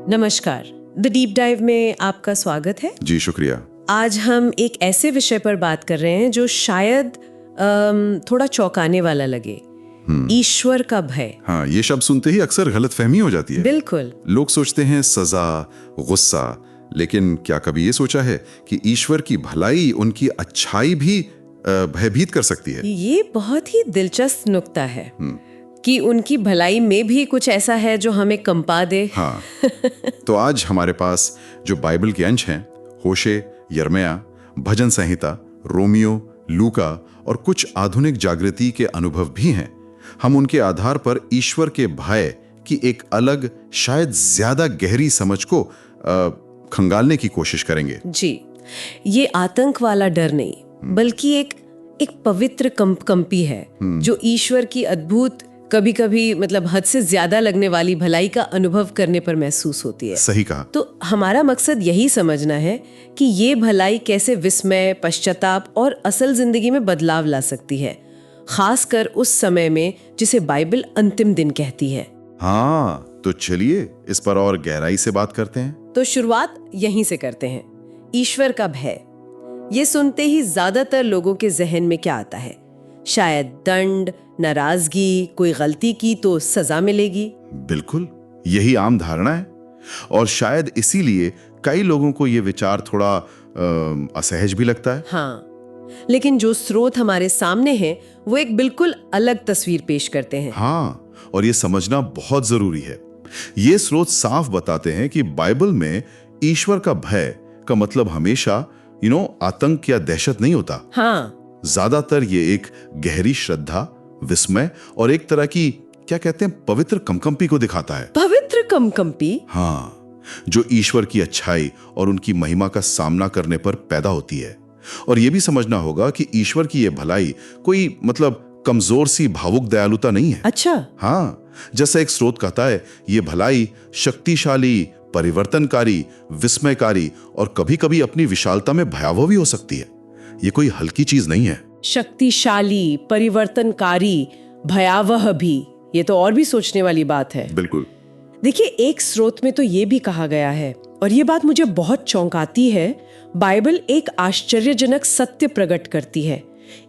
नमस्कार, the deep dive में आपका स्वागत है। जी शुक्रिया। आज हम एक ऐसे विषय पर बात कर रहे हैं जो शायद थोड़ा चौंकाने वाला लगे, ईश्वर का भय। हाँ, ये शब्द सुनते ही अक्सर गलतफहमी हो जाती है। बिल्कुल। लोग सोचते हैं सजा, गुस्सा, लेकिन क्या कभी ये सोचा है कि ईश्वर की भलाई उनकी अच्छाई भी भयभीत कर सकती है? ये बहुत ही दिलचस्प नुक्ता है कि उनकी भलाई में भी कुछ ऐसा है जो हमें कंपा दे। हाँ। तो आज हमारे पास जो बाइबल के अंश हैं, होशे, यिर्मयाह, भजन संहिता, रोमियो, लूका और कुछ आधुनिक जागृति के अनुभव भी हैं। हम उनके आधार पर ईश्वर के भय की एक अलग, शायद ज्यादा गहरी समझ को खंगालने की कोशिश करेंगे। जी, ये आतंक वाला डर नहीं, बल्कि एक पवित्र कंपी है जो ईश्वर की अद्भुत, कभी कभी मतलब हद से ज्यादा लगने वाली भलाई का अनुभव करने पर महसूस होती है। सही कहा। तो हमारा मकसद यही समझना है कि ये भलाई कैसे विस्मय, पश्चाताप और असल जिंदगी में बदलाव ला सकती है, खासकर उस समय में जिसे बाइबल अंतिम दिन कहती है। हाँ, तो चलिए इस पर और गहराई से बात करते हैं। तो शुरुआत यहीं से करते हैं। ईश्वर का भय, ये सुनते ही ज्यादातर लोगों के जहन में क्या आता है? शायद दंड, नाराजगी, कोई गलती की तो सजा मिलेगी। बिल्कुल, यही आम धारणा है और शायद इसीलिए कई लोगों को ये विचार थोड़ा असहज भी लगता है। हाँ, लेकिन जो स्रोत हमारे सामने हैं वो एक बिल्कुल अलग तस्वीर पेश करते हैं। हाँ, और ये समझना बहुत जरूरी है। ये स्रोत साफ बताते हैं कि बाइबल में ईश्वर का भय का मतलब हमेशा आतंक या दहशत नहीं होता। हाँ, ज्यादातर ये एक गहरी श्रद्धा, विस्मय और एक तरह की, क्या कहते हैं, पवित्र कंपी को दिखाता है। पवित्र कंपी? हाँ, जो ईश्वर की अच्छाई और उनकी महिमा का सामना करने पर पैदा होती है। और यह भी समझना होगा कि ईश्वर की यह भलाई कोई मतलब कमजोर सी भावुक दयालुता नहीं है। अच्छा। हाँ, जैसा एक स्रोत कहता है, ये भलाई शक्तिशाली, परिवर्तनकारी, विस्मयकारी और कभी कभी अपनी विशालता में भयावह भी हो सकती है। ये कोई हल्की चीज नहीं है। शक्तिशाली, परिवर्तनकारी, भयावह भी, ये तो और भी सोचने वाली बात है। बिल्कुल। देखिए, एक स्रोत में तो ये भी कहा गया है, और ये बात मुझे बहुत चौंकाती है, बाइबल एक आश्चर्यजनक सत्य प्रकट करती है।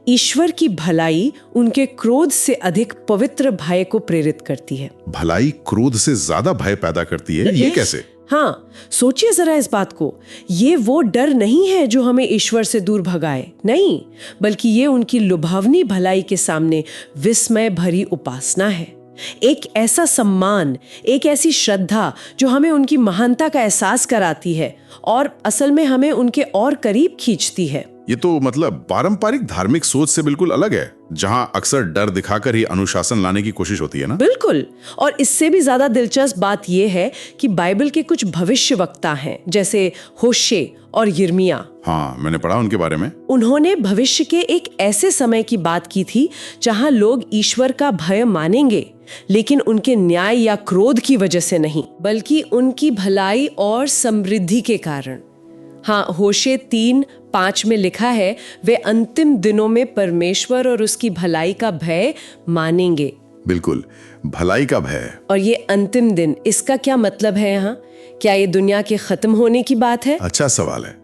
ईश्वर की भलाई उनके क्रोध से अधिक पवित्र भय को प्रेरित करती है। भलाई क्रोध से ज्यादा भय पैदा करती है? ये कैसे? हाँ, सोचिए जरा इस बात को। ये वो डर नहीं है जो हमें ईश्वर से दूर भगाए, नहीं, बल्कि ये उनकी लुभावनी भलाई के सामने विस्मय भरी उपासना है। एक ऐसा सम्मान, एक ऐसी श्रद्धा जो हमें उनकी महानता का एहसास कराती है और असल में हमें उनके और करीब खींचती है। ये तो मतलब पारंपरिक धार्मिक सोच से बिल्कुल अलग है, जहां अक्सर डर दिखाकर ही अनुशासन लाने की कोशिश होती है ना? बिल्कुल। और इससे भी ज्यादा दिलचस्प बात यह है कि बाइबल के कुछ भविष्यवक्ता हैं, जैसे होशे और यिर्मयाह। हाँ, मैंने पढ़ा उनके बारे में। उन्होंने भविष्य के एक ऐसे समय की बात की थी जहां लोग ईश्वर का भय मानेंगे, लेकिन उनके न्याय या क्रोध की वजह से नहीं, बल्कि उनकी भलाई और समृद्धि के कारण। हाँ, होशे 3:5 में लिखा है, वे अंतिम दिनों में परमेश्वर और उसकी भलाई का भय मानेंगे। बिल्कुल, भलाई का भय। और ये अंतिम दिन, इसका क्या मतलब है यहाँ? क्या ये दुनिया के खत्म होने की बात है? अच्छा सवाल है।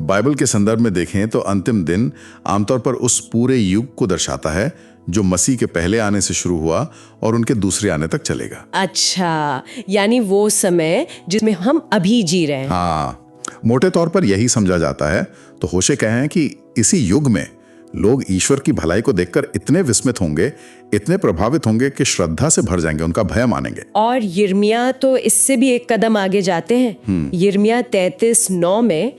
बाइबल के संदर्भ में देखें तो अंतिम दिन आमतौर पर उस पूरे युग को दर्शाता है जो मसीह के पहले आने से शुरू हुआ और उनके दूसरे आने तक चलेगा। अच्छा, यानी वो समय जिसमें हम अभी जी रहे हैं। हाँ, मोटे तौर पर यही समझा जाता है। तो होशे कहें कि इसी युग में लोग ईश्वर की भलाई को देखकर इतने विस्मित होंगे, इतने प्रभावित होंगे कि श्रद्धा से भर जाएंगे, उनका भय मानेंगे। और यिर्मयाह तो इससे भी एक कदम आगे जाते हैं। यिर्मयाह 33:9 में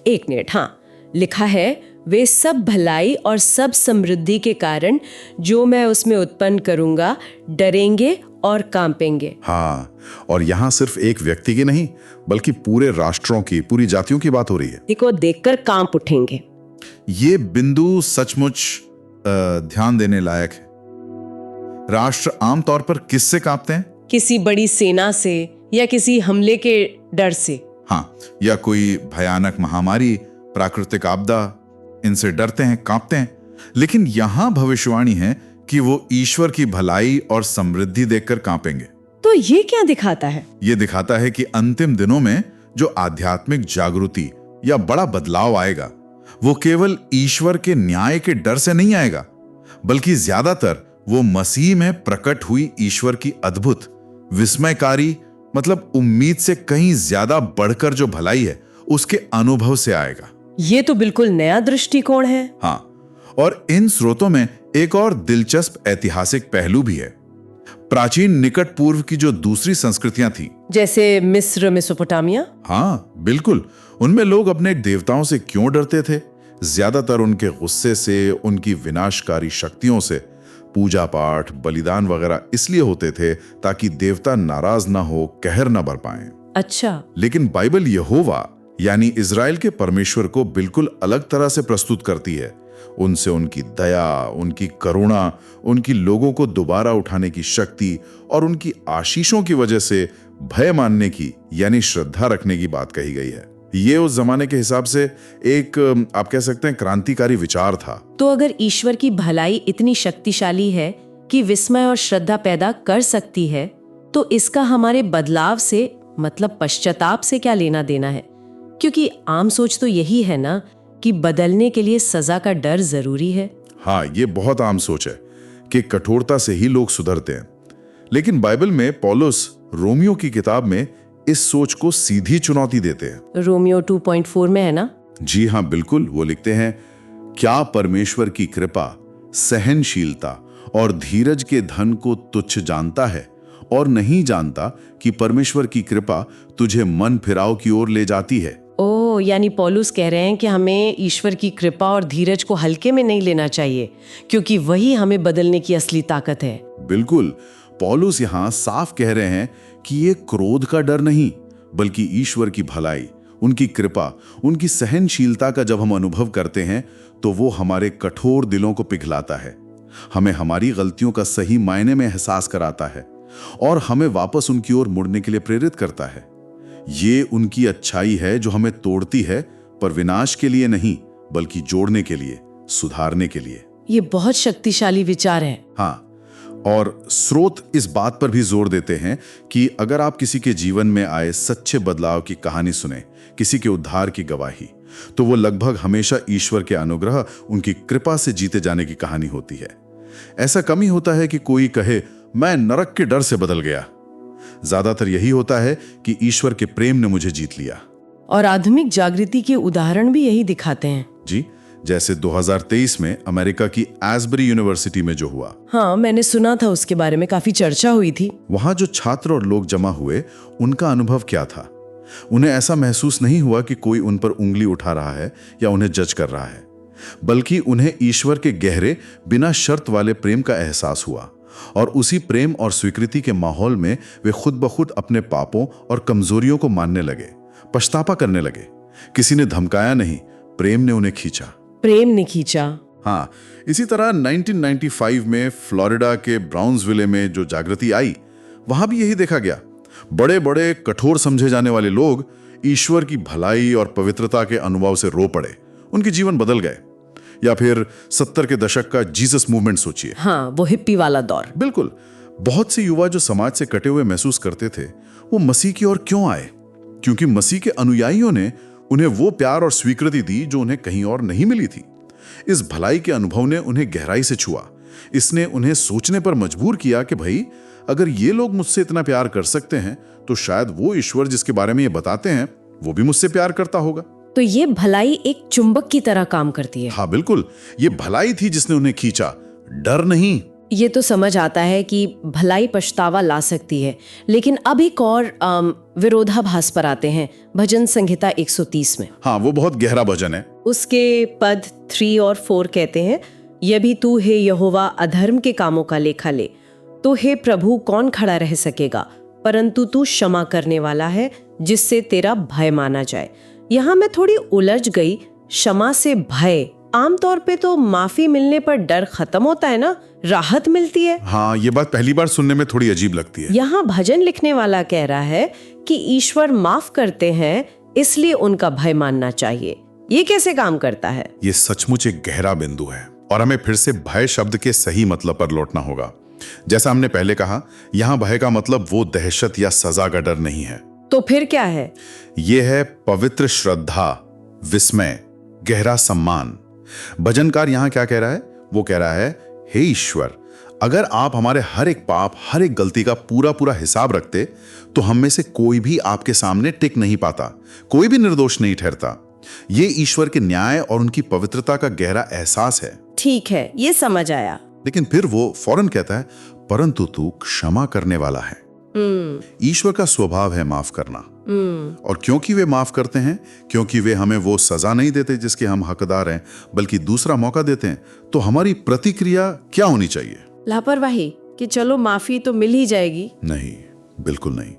1 मिनट, हाँ, लिखा है, वे सब भलाई और सब समृद्धि के कारण जो मैं उसमें उत्पन्न करूंगा डरेंगे और कांपेंगे। हाँ, और यहाँ सिर्फ एक व्यक्ति की नहीं, बल्कि पूरे राष्ट्रों की, पूरी जातियों की बात हो रही है। देखो, देखकर कांप उठेंगे। ये बिंदु सचमुच ध्यान देने लायक है। राष्ट्र आमतौर पर किससे कांपते हैं? किसी बड़ी सेना से या किसी हमले के डर से। हाँ, या कोई भयानक महामारी, प्राकृतिक आपदा, इनसे डरते हैं, कांपते हैं। लेकिन यहां भविष्यवाणी है कि वो ईश्वर की भलाई और समृद्धि देखकर कांपेंगे। तो ये क्या दिखाता है? ये दिखाता है कि अंतिम दिनों में जो आध्यात्मिक जागृति या बड़ा बदलाव आएगा वो केवल ईश्वर के न्याय के डर से नहीं आएगा, बल्कि ज्यादातर वो मसीह में प्रकट हुई ईश्वर की अद्भुत, विस्मयकारी, मतलब उम्मीद से कहीं ज्यादा बढ़कर जो भलाई है उसके अनुभव से आएगा। ये तो बिल्कुल नया दृष्टिकोण है। हाँ, और इन स्रोतों में एक और दिलचस्प ऐतिहासिक पहलू भी है। प्राचीन निकट पूर्व की जो दूसरी संस्कृतियां थी, जैसे मिस्र, मेसोपोटामिया। हाँ बिल्कुल, उनमें लोग अपने देवताओं से क्यों डरते थे? ज्यादातर उनके गुस्से से, उनकी विनाशकारी शक्तियों से। पूजा पाठ, बलिदान वगैरह इसलिए होते थे ताकि देवता नाराज ना हो, कहर ना बर पाए। अच्छा। लेकिन बाइबल यहोवा यानी इज़राइल के परमेश्वर को बिल्कुल अलग तरह से प्रस्तुत करती है। उनसे उनकी दया, उनकी करुणा, उनकी लोगों को दोबारा उठाने की शक्ति और उनकी आशीषों की वजह से भय मानने की यानी श्रद्धा रखने की बात कही गई है। ये उस जमाने के हिसाब से एक, आप कह सकते हैं, क्रांतिकारी विचार था। तो अगर ईश्वर की भलाई इतनी शक्तिशाली है कि विस्मय और श्रद्धा पैदा कर सकती है, तो इसका हमारे बदलाव से, मतलब पश्चाताप से क्या लेना देना है? क्योंकि आम सोच तो यही है ना कि बदलने के लिए सजा का डर जरूरी है। हाँ, ये बहुत आम सोच है कि कठोरता से ही लोग सुधरते हैं। लेकिन बाइबल में पौलुस रोमियो की किताब में इस सोच को सीधी चुनौती देते हैं। रोमियो 2.4 में है ना? जी हाँ बिल्कुल। वो लिखते हैं, क्या परमेश्वर की कृपा सहनशीलता और धीरज के धन को तुच्छ जानता है और नहीं जानता कि परमेश्वर की कृपा तुझे मन फिराव की ओर ले जाती है। ओह, यानी पौलुस कह रहे हैं कि हमें ईश्वर की कृपा और धीरज को हल्के में नहीं लेना चाहिए, क्योंकि वही हमें बदलने की असली ताकत है। बिल्कुल, पौलुस यहाँ साफ कह रहे हैं कि ये क्रोध का डर नहीं, बल्कि ईश्वर की भलाई, उनकी कृपा, उनकी सहनशीलता का जब हम अनुभव करते हैं तो वो हमारे कठोर दिलों को पिघलाता है, हमें हमारी गलतियों का सही मायने में एहसास कराता है और हमें वापस उनकी ओर मुड़ने के लिए प्रेरित करता है। ये उनकी अच्छाई है जो हमें तोड़ती है, पर विनाश के लिए नहीं, बल्कि जोड़ने के लिए, सुधारने के लिए। ये बहुत शक्तिशाली विचार है। हाँ, और स्रोत इस बात पर भी जोर देते हैं कि अगर आप किसी के जीवन में आए सच्चे बदलाव की कहानी सुने, किसी के उद्धार की गवाही, तो वो लगभग हमेशा ईश्वर के अनुग्रह, उनकी कृपा से जीते जाने की कहानी होती है। ऐसा कम ही होता है कि कोई कहे मैं नरक के डर से बदल गया। ज्यादातर यही होता है कि ईश्वर के प्रेम ने मुझे जीत लिया। और आधुनिक जागृति के उदाहरण भी यही दिखाते हैं। जी, जैसे 2023 में अमेरिका की एस्बरी यूनिवर्सिटी में जो हुआ। हाँ, मैंने सुना था, उसके बारे में काफी चर्चा हुई थी। वहां जो छात्र और लोग जमा हुए, उनका अनुभव क्या था? उन्हें ऐसा महसूस नहीं हुआ कि कोई उन पर उंगली उठा रहा है या उन्हें जज कर रहा है, बल्कि उन्हें ईश्वर के गहरे, बिना शर्त वाले प्रेम का एहसास हुआ। और उसी प्रेम और स्वीकृति के माहौल में वे खुद ब खुद अपने पापों और कमजोरियों को मानने लगे, पछतावा करने लगे। किसी ने धमकाया नहीं, प्रेम ने उन्हें खींचा। प्रेम ने खींचा। हाँ, इसी तरह 1995 में फ्लोरिडा के ब्राउन्सविले में जो जागृति आई, वहां भी यही देखा गया। बड़े बड़े कठोर समझे जाने वाले लोग ईश्वर की भलाई और पवित्रता के अनुभव से रो पड़े, उनके जीवन बदल गए। या फिर 70 के दशक का जीसस मूवमेंट सोचिए। हाँ, वो हिप्पी वाला दौर। बिल्कुल, बहुत से युवा जो समाज से कटे हुए महसूस करते थे, वो मसीह की ओर क्यों आए? क्योंकि मसीह के अनुयायियों ने उन्हें वो प्यार और स्वीकृति दी जो उन्हें कहीं और नहीं मिली थी। इस भलाई के अनुभव ने उन्हें गहराई से छुआ। इसने उन्हें सोचने पर मजबूर किया कि भाई, अगर ये लोग मुझसे इतना प्यार कर सकते हैं तो शायद वो ईश्वर जिसके बारे में ये बताते हैं वो भी मुझसे प्यार करता होगा। तो ये भलाई एक चुंबक की तरह काम करती है। हाँ बिल्कुल, ये भलाई थी जिसने उन्हें खींचा, डर नहीं। ये तो समझ आता है कि भलाई पछतावा ला सकती है, लेकिन अब एक और विरोधाभास पर आते हैं। भजन संहिता 130 में। हाँ, वो बहुत गहरा भजन है। उसके पद 3 और 4 कहते हैं, यह भी तू हे यहोवा अधर्म के कामों का लेखा ले, तो हे प्रभु कौन खड़ा रह सकेगा? परंतु तू क्षमा करने वाला है जिससे तेरा भय माना जाए। यहाँ मैं थोड़ी उलझ गई। क्षमा से भय, आमतौर पे तो माफी मिलने पर डर खत्म होता है ना, राहत मिलती है। हाँ, ये बात पहली बार सुनने में थोड़ी अजीब लगती है। यहाँ भजन लिखने वाला कह रहा है कि ईश्वर माफ करते हैं, इसलिए उनका भय मानना चाहिए। ये कैसे काम करता है? ये सचमुच एक गहरा बिंदु है और हमें फिर से भय शब्द के सही मतलब पर लौटना होगा। जैसा हमने पहले कहा, यहां भय का मतलब वो दहशत या सजा का डर नहीं है। तो फिर क्या है? यह है पवित्र श्रद्धा, विस्मय, गहरा सम्मान। भजनकार यहां क्या कह रहा है? वो कह रहा है, हे ईश्वर, अगर आप हमारे हर एक पाप, हर एक गलती का पूरा पूरा हिसाब रखते तो हम में से कोई भी आपके सामने टिक नहीं पाता, कोई भी निर्दोष नहीं ठहरता। ये ईश्वर के न्याय और उनकी पवित्रता का गहरा एहसास है। ठीक है, ये समझ आया। लेकिन फिर वो फौरन कहता है, परंतु तू क्षमा करने वाला है। ईश्वर का स्वभाव है माफ करना। और क्योंकि वे माफ करते हैं, क्योंकि वे हमें वो सजा नहीं देते जिसके हम हकदार हैं, बल्कि दूसरा मौका देते हैं, तो हमारी प्रतिक्रिया क्या होनी चाहिए? लापरवाही कि चलो माफी तो मिल ही जाएगी? नहीं, बिल्कुल नहीं।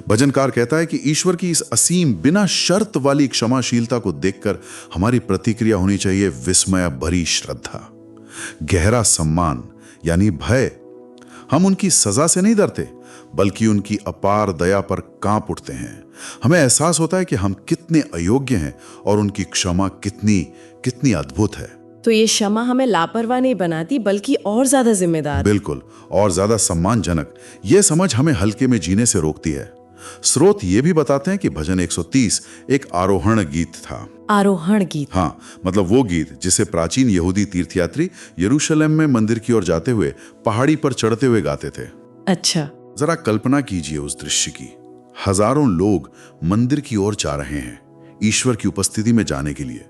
भजनकार कहता है कि ईश्वर की इस असीम बिना शर्त वाली क्षमाशीलता को देखकर हमारी प्रतिक्रिया होनी चाहिए विस्मय भरी श्रद्धा, गहरा सम्मान यानी भय। हम उनकी सजा से नहीं डरते, बल्कि उनकी अपार दया पर कांप उठते हैं। हमें एहसास होता है कि हम कितने अयोग्य हैं और उनकी क्षमा कितनी कितनी अद्भुत है। तो ये क्षमा हमें लापरवाह नहीं बनाती, बल्कि और ज्यादा जिम्मेदार। बिल्कुल, और ज्यादा सम्मानजनक। यह समझ हमें हल्के में जीने से रोकती है। स्रोत ये भी बताते हैं कि भजन 130 एक आरोहण गीत था। आरोहण गीत? हाँ, मतलब वो गीत जिसे प्राचीन यहूदी तीर्थयात्री यरूशलेम में मंदिर की ओर जाते हुए पहाड़ी पर चढ़ते हुए गाते थे। अच्छा। जरा कल्पना कीजिए उस दृश्य की। हजारों लोग मंदिर की ओर जा रहे हैं ईश्वर की उपस्थिति में जाने के लिए,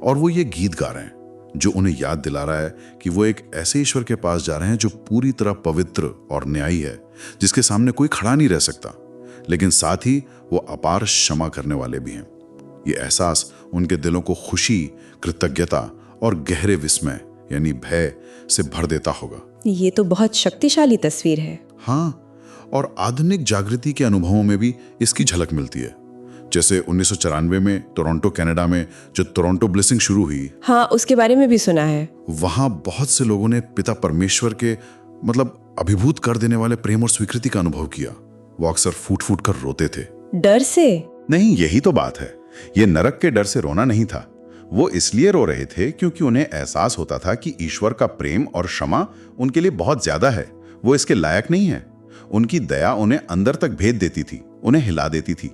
और वो ये गीत गा रहे हैं जो उन्हें याद दिला रहा है कि वो एक ऐसे ईश्वर के पास जा रहे हैं जो पूरी तरह पवित्र और न्यायी है, जिसके सामने कोई खड़ा नहीं रह सकता, लेकिन साथ ही वो अपार क्षमा करने वाले भी हैं। ये एहसास उनके दिलों को खुशी, कृतज्ञता और गहरे विस्मय यानी भय से भर देता होगा। ये तो बहुत शक्तिशाली तस्वीर है। हाँ, और आधुनिक जागृति के अनुभवों में भी इसकी झलक मिलती है। जैसे 1994 में टोरंटो, कनाडा में जो टोरंटो ब्लेसिंग शुरू हुई, हाँ, उसके बारे में भी सुना है। वहां बहुत से लोगों ने पिता परमेश्वर के अभिभूत कर देने वाले प्रेम और स्वीकृति का अनुभव किया। वो अक्सर फूट फूट कर रोते थे। डर से? नहीं, यही तो बात है। ये नरक के डर से रोना नहीं था। वो इसलिए रो रहे थे क्योंकि उन्हें एहसास होता था कि ईश्वर का प्रेम और क्षमा उनके लिए बहुत ज्यादा है। वो इसके लायक नहीं है। उनकी दया उन्हें अंदर तक भेद देती थी, उन्हें हिला देती थी।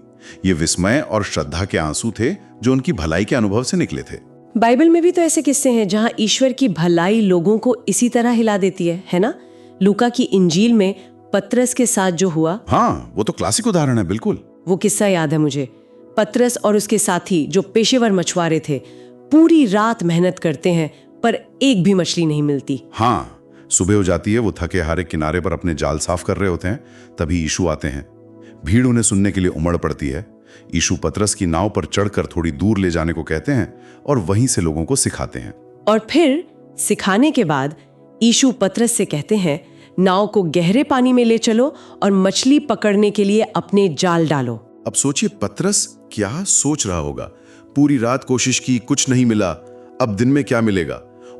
ये विस्मय और श्रद्धा के आंसू थे जो उनकी भलाई के अनुभव से निकले थे। बाइबल में भी तो ऐसे किस्से हैं जहां ईश्वर की भलाई लोगों को इसी तरह हिला देती है ना? लूका की इंजील में पतरस के साथ जो हुआ। हाँ, वो तो क्लासिक उदाहरण है। बिल्कुल, वो किस्सा याद है मुझे। पतरस और उसके साथी जो पेशेवर मछुआरे थे, पूरी रात मेहनत करते हैं पर एक भी मछली नहीं मिलती। हाँ, सुबह हो जाती है, वो थके हारे किनारे पर अपने जाल साफ कर रहे होते हैं, तभी यीशु आते हैं। भीड़ उन्हें सुनने के लिए उमड़ पड़ती है। यीशु पतरस की नाव पर चढ़कर थोड़ी दूर ले जाने को कहते हैं और वहीं से लोगों को सिखाते हैं। और फिर सिखाने के बाद यीशु पतरस से कहते हैं, नाव को गहरे पानी में ले चलो और मछली पकड़ने के लिए अपने जाल डालो। अब सोचिए पतरस क्या सोच रहा होगा। पूरी रात कोशिश की, कुछ नहीं मिला, अब दिन में क्या मिलेगा?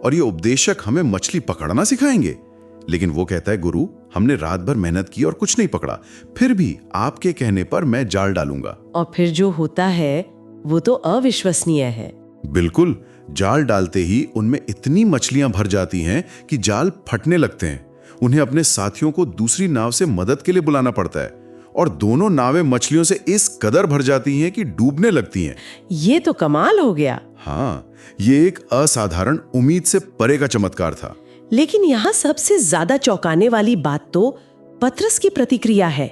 और ये उपदेशक हमें मछली पकड़ना सिखाएंगे? लेकिन वो कहता है, गुरु, हमने रात भर मेहनत की और कुछ नहीं पकड़ा, फिर भी आपके कहने पर मैं जाल डालूंगा। और फिर जो होता है वो तो अविश्वसनीय है। बिल्कुल, जाल डालते ही उनमें इतनी मछलियां भर जाती हैं कि जाल फटने लगते हैं। उन्हें अपने साथियों को दूसरी नाव से मदद के लिए बुलाना पड़ता है और दोनों नावें मछलियों से इस कदर भर जाती हैं कि डूबने लगती हैं। ये तो कमाल हो गया। हाँ, ये एक असाधारण, उम्मीद से परे का चमत्कार था। लेकिन यहाँ सबसे ज्यादा चौंकाने वाली बात तो पतरस की प्रतिक्रिया है।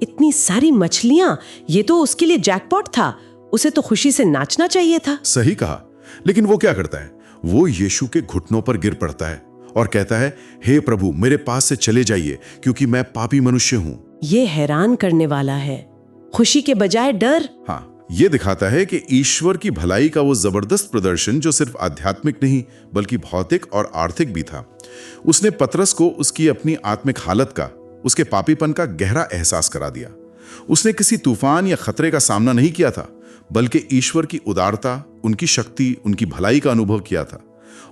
इतनी सारी मछलियां, ये तो उसके लिए जैकपॉट था। उसे तो खुशी से नाचना चाहिए था। सही कहा। लेकिन वो क्या करता है? वो यीशु के घुटनों पर गिर पड़ता है और कहता है, हे प्रभु, मेरे पास से चले जाइए क्योंकि मैं पापी मनुष्य हूं। ये हैरान करने वाला है। खुशी के बजाय डर। हाँ, ये दिखाता है कि ईश्वर की भलाई का वो जबरदस्त प्रदर्शन जो सिर्फ आध्यात्मिक नहीं बल्कि भौतिक और आर्थिक भी था। उसने पतरस को उसकी अपनी आत्मिक हालत का, उसके पापीपन का गहरा एहसास करा दिया। उसने किसी तूफान या खतरे का सामना नहीं किया था, बल्कि ईश्वर की उदारता, उनकी शक्ति, उनकी भलाई का अनुभव किया था।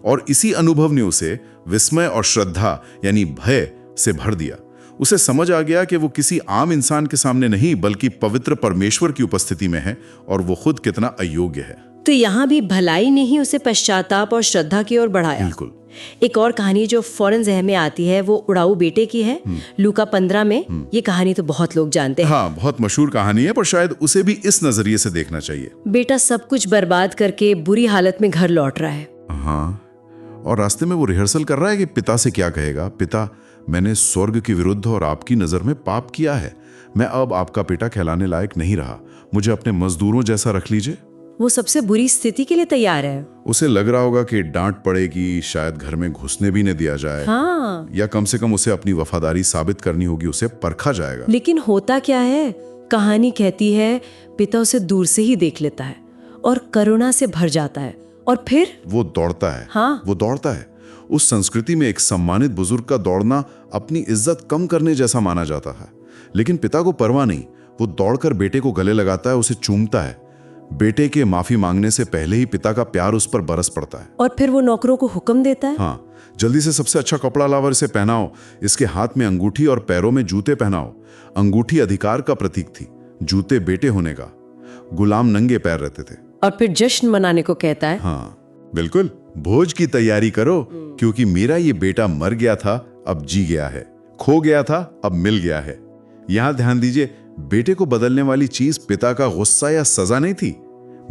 और इसी अनुभव ने उसे विस्मय और श्रद्धा यानी भय से भर दिया। उसे समझ आ गया कि वो किसी आम इंसान के सामने नहीं बल्कि पवित्र परमेश्वर की उपस्थिति में है और वो खुद कितना अयोग्य है। तो यहाँ भी भलाई ने ही उसे पश्चाताप और श्रद्धा की ओर बढ़ाया। बिल्कुल, एक और कहानी जो फौरन ज़हन में आती है वो उड़ाऊ बेटे की है। लूका 15 में ये कहानी तो बहुत लोग जानते हैं। हाँ, बहुत मशहूर कहानी है, पर शायद उसे भी इस नजरिए से देखना चाहिए। बेटा सब कुछ बर्बाद करके बुरी हालत में घर लौट रहा है। हाँ, और रास्ते में वो रिहर्सल कर रहा है कि पिता से क्या कहेगा। पिता, मैंने स्वर्ग के विरुद्ध और आपकी नजर में पाप किया है। मैं अब आपका बेटा कहलाने लायक नहीं रहा। मुझे अपने मजदूरों जैसा रख लीजिए। वो सबसे बुरी स्थिति के लिए तैयार है। उसे लग रहा होगा कि डांट पड़ेगी, शायद घर में घुसने भी न दिया जाए। हाँ, या कम से कम उसे अपनी वफादारी साबित करनी होगी, उसे परखा जाएगा। लेकिन होता क्या है, कहानी कहती है पिता उसे दूर से ही देख लेता है और करुणा से भर जाता है और फिर वो दौड़ता है। हाँ। वो दौड़ता है। उस संस्कृति में एक सम्मानित बुजुर्ग का दौड़ना अपनी इज्जत कम करने जैसा माना जाता है, लेकिन पिता को परवाह नहीं। वो दौड़कर बेटे को गले लगाता है, उसे चूमता है। बेटे के माफी मांगने से पहले ही पिता का प्यार उस पर बरस पड़ता है। और फिर वो नौकरों को हुक्म देता है, हाँ, जल्दी से सबसे अच्छा कपड़ा लाओ, इसे पहनाओ, इसके हाथ में अंगूठी और पैरों में जूते पहनाओ। अंगूठी अधिकार का प्रतीक थी, जूते बेटे होने का। गुलाम नंगे पैर रहते थे। और फिर जश्न मनाने को कहता है। हाँ बिल्कुल, भोज की तैयारी करो, क्योंकि मेरा ये बेटा मर गया था, अब जी गया है, खो गया था, अब मिल गया है। यहां ध्यान दीजिए, बेटे को बदलने वाली चीज पिता का गुस्सा या सजा नहीं थी,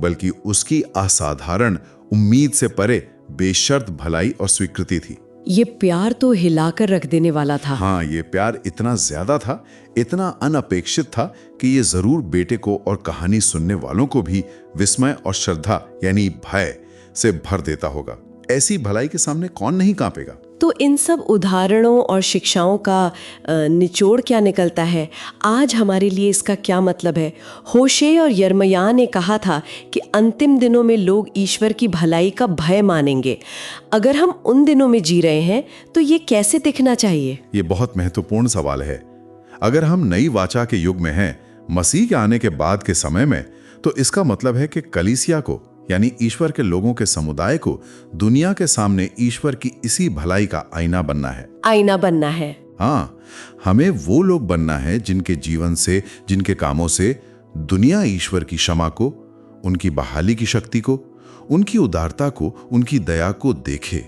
बल्कि उसकी असाधारण, उम्मीद से परे बेशर्त भलाई और स्वीकृति थी। ये प्यार तो हिलाकर रख देने वाला था। हाँ, ये प्यार इतना ज्यादा था, इतना अनअपेक्षित था कि ये जरूर बेटे को और कहानी सुनने वालों को भी विस्मय और श्रद्धा यानी भय से भर देता होगा। ऐसी भलाई के सामने कौन नहीं कांपेगा। तो इन सब उदाहरणों और शिक्षाओं का निचोड़ क्या निकलता है? आज हमारे लिए इसका क्या मतलब है? होशे और यिर्मयाह ने कहा था कि अंतिम दिनों में लोग ईश्वर की भलाई का भय मानेंगे। अगर हम उन दिनों में जी रहे हैं तो ये कैसे दिखना चाहिए? ये बहुत महत्वपूर्ण सवाल है। अगर हम नई वाचा के युग में हैं, मसीह के आने के बाद के समय में, तो इसका मतलब है कि कलीसिया को यानी ईश्वर के लोगों के समुदाय को दुनिया के सामने ईश्वर की इसी भलाई का आईना बनना है। आईना बनना है। हाँ, हमें वो लोग बनना है जिनके जीवन से, जिनके कामों से दुनिया ईश्वर की क्षमा को, उनकी बहाली की शक्ति को, उनकी उदारता को, उनकी दया को देखे,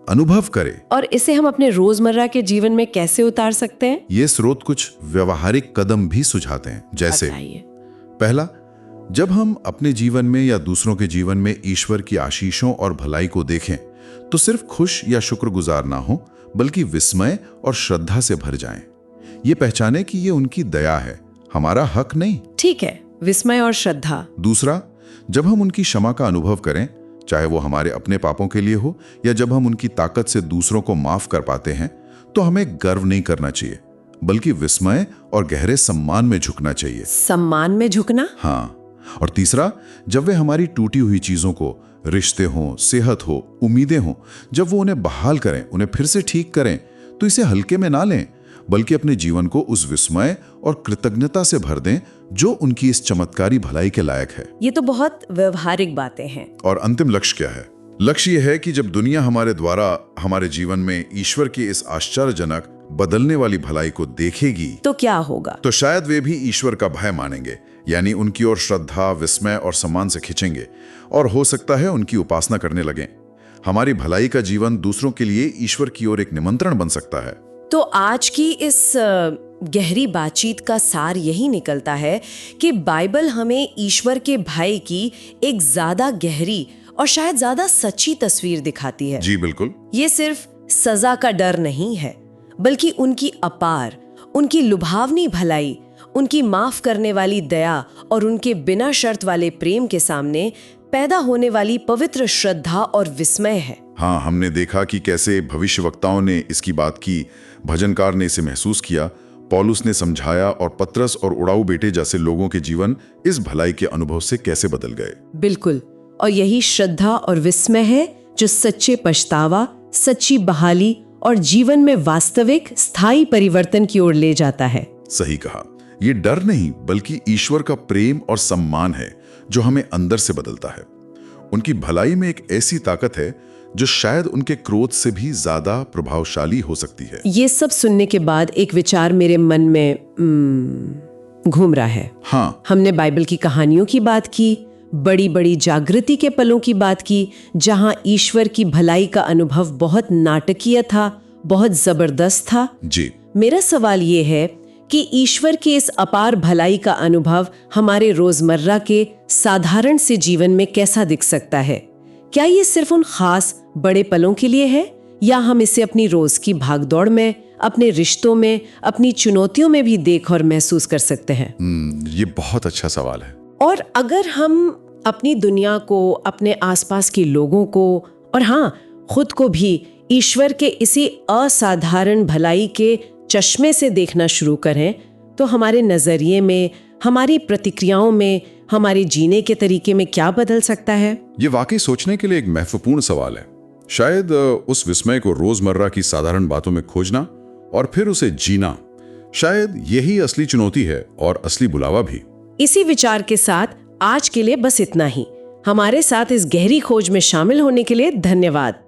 अनुभव करे। और इसे हम अपने रोजमर्रा के जीवन में कैसे उतार सकते हैं? ये स्रोत कुछ व्यवहारिक कदम भी सुझाते हैं, जैसे पहला, जब हम अपने जीवन में या दूसरों के जीवन में ईश्वर की आशीषों और भलाई को देखें तो सिर्फ खुश या शुक्रगुजार ना हो, बल्कि विस्मय और श्रद्धा से भर जाएं। ये पहचाने कि ये उनकी दया है, हमारा हक नहीं। ठीक है, विस्मय और श्रद्धा। दूसरा, जब हम उनकी क्षमा का अनुभव करें, चाहे वो हमारे अपने पापों के लिए हो या जब हम उनकी ताकत से दूसरों को माफ कर पाते हैं, तो हमें गर्व नहीं करना चाहिए, बल्कि विस्मय और गहरे सम्मान में झुकना चाहिए। सम्मान में झुकना? हाँ। और तीसरा, जब वे हमारी टूटी हुई चीजों को, रिश्ते हों, सेहत हो, उम्मीदें हों, जब वो उन्हें बहाल करें, उन्हें फिर से ठीक करें, तो इसे हल्के में ना लें, बल्कि अपने जीवन को उस विस्मय और कृतज्ञता से भर दें जो उनकी इस चमत्कारी भलाई के लायक है। ये तो बहुत व्यवहारिक बातें हैं। और अंतिम लक्ष्य क्या है? लक्ष्य यह है कि जब दुनिया हमारे द्वारा हमारे जीवन में ईश्वर की इस आश्चर्यजनक बदलने वाली भलाई को देखेगी, तो क्या होगा? तो शायद वे भी ईश्वर का भय मानेंगे, यानी उनकी ओर श्रद्धा, विस्मय और सम्मान से खिंचेंगे, और हो सकता है उनकी उपासना करने लगें। हमारी भलाई का जीवन दूसरों के लिए ईश्वर की ओर एक निमंत्रण बन सकता है। तो आज की इस गहरी बातचीत का सार यही निकलता है कि बाइबल हमें ईश्वर के भय की एक ज्यादा गहरी और शायद ज्यादा सच्ची तस्वीर दिखाती है। जी बिल्कुल। ये सिर्फ सजा का डर नहीं है, बल्कि उनकी अपार, उनकी लुभावनी भलाई, उनकी माफ करने वाली दया और उनके बिना शर्त वाले प्रेम के सामने पैदा होने वाली पवित्र श्रद्धा और विस्मय है। हाँ, हमने देखा कि कैसे भविष्यवक्ताओं ने इसकी बात की, भजनकार ने इसे महसूस किया, पौलुस ने समझाया, और पतरस और उड़ाऊ बेटे जैसे लोगों के जीवन इस भलाई के अनुभव से कैसे बदल गए। बिल्कुल, और यही श्रद्धा और विस्मय है जो सच्चे पछतावा, सच्ची बहाली और जीवन में वास्तविक स्थायी परिवर्तन की ओर ले जाता है। सही कहा। ये डर नहीं, बल्कि ईश्वर का प्रेम और सम्मान है जो हमें अंदर से बदलता है। उनकी भलाई में एक ऐसी ताकत है जो शायद उनके क्रोध से भी ज्यादा प्रभावशाली हो सकती है। ये सब सुनने के बाद एक विचार मेरे मन में घूम रहा है। हाँ, हमने बाइबल की कहानियों की बात की, बड़ी बड़ी जागृति के पलों की बात की, जहां ईश्वर की भलाई का अनुभव बहुत नाटकीय था, बहुत जबरदस्त था। जी, मेरा सवाल ये है कि ईश्वर की इस अपार भलाई का अनुभव हमारे रोजमर्रा के साधारण से जीवन में कैसा दिख सकता है? क्या ये सिर्फ उन खास बड़े पलों के लिए है, या हम इसे अपनी रोज की भागदौड़ में, अपने रिश्तों में, अपनी चुनौतियों में भी देख और महसूस कर सकते हैं? ये बहुत अच्छा सवाल है। और अगर हम अपनी दुनिया को, अपने आसपास के लोगों को और हाँ, खुद को भी ईश्वर के इसी असाधारण भलाई के चश्मे से देखना शुरू करें, तो हमारे नजरिए में, हमारी प्रतिक्रियाओं में, हमारे जीने के तरीके में क्या बदल सकता है? ये वाकई सोचने के लिए एक महत्वपूर्ण सवाल है। शायद उस विस्मय को रोजमर्रा की साधारण बातों में खोजना और फिर उसे जीना, शायद यही असली चुनौती है और असली बुलावा भी। इसी विचार के साथ आज के लिए बस इतना ही। हमारे साथ इस गहरी खोज में शामिल होने के लिए धन्यवाद।